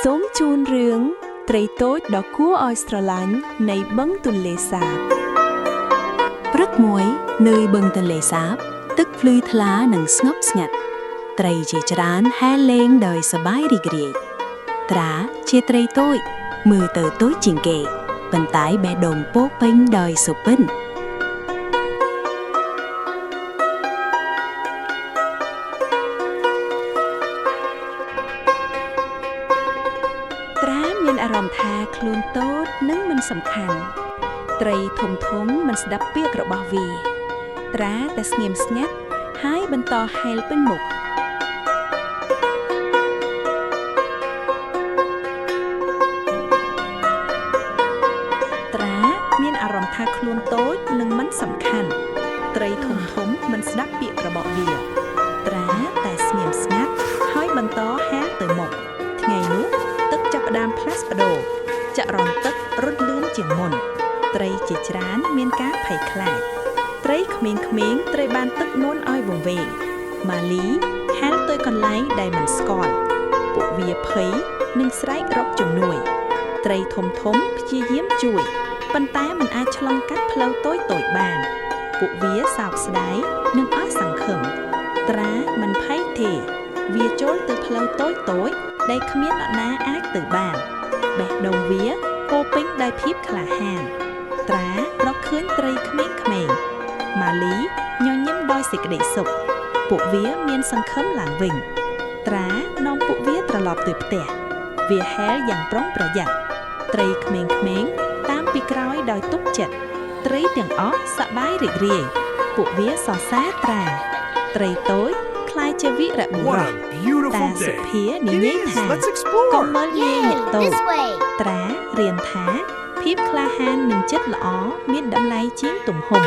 សូមជូនរឿងត្រីតូចដ៏គួរឲ្យស្រឡាញ់នៃបឹងទន្លេសាបព្រឹកមួយនៅបឹងទន្លេសាបទឹកភ្លឺថ្លានិងស្ងប់ស្ងាត់ត្រីជាច្រើនហែលលេងដោយសប្បាយរីករាយត្រាជាត្រីតូចមើលទៅតូចជាងគេប៉ុន្តែបេះដូងពោរពេញដោយសុបិនត្រាមានអារម្មណ៍ថាខ្លួនតូចនិងមិនសំខាន់ត្រីធំមិនស្ដាប់ពាក្យរបស់វាត្រាតែស្ងៀមស្ងាត់ហើយបន្តហែលពេញមុខត្រាមានអារម្មណ៍ថាខ្លួនតូចនិងមិនសំខាន់ត្រីធំមិនស្ដាប់ពាក្យរបស់វាត្រាតែស្ងៀមស្ងាត់ហើយបន្តហែលទៅមុខថ្ងៃនោះទឹកចាប់ផ្ដើមផ្លាស់ប្ដូរចរន្តទឹករត់លឿនជាងមុនត្រីជាច្រើនមានការភ័យខ្លាចត្រីក្មេងៗត្រូវបានទឹកនួនឲ្យវង្វេងម៉ាលីហែលទៅកន្លែងដែលមិនស្គាល់ពួកវាភ័យនិងស្រែករកជំនួយត្រីធំព្យាយាមជួយប៉ុន្តែមិនអាចឆ្លងកាត់ផ្លូវតូចបានពួកវាសោកស្ដាយនិងអស់សង្ឃឹមត្រាមិនភ័យទេវាចូលទៅផ្លូវតូចដែលគ្មានអ្នកណាអាចទៅបានបេះដូងវាពោរពេញដោយភាពក្លាហានត្រារកឃើញត្រីក្មេងម៉ាលីញញឹមដោយសេចក្តីសុខពួកវាមានសង្ឃឹមឡើងវិញត្រានាំពួកវាត្រឡប់ទៅផ្ទះវាហែលយ៉ាងប្រុងប្រយ័ត្នត្រីក្មេងតាមពីក្រោយដោយទុកចិត្តត្រីទាំងអស់សប្បាយរីករាយពួកវាសរសើរត្រាត្រីតូចខ្លាយជាវីរបុរសតាសុភានិយាយថាកុំមើលងាយអ្នកតូចត្រារៀនថាភាពក្លាហាននិងចិត្តល្អមានតម្លៃជាងទំហំ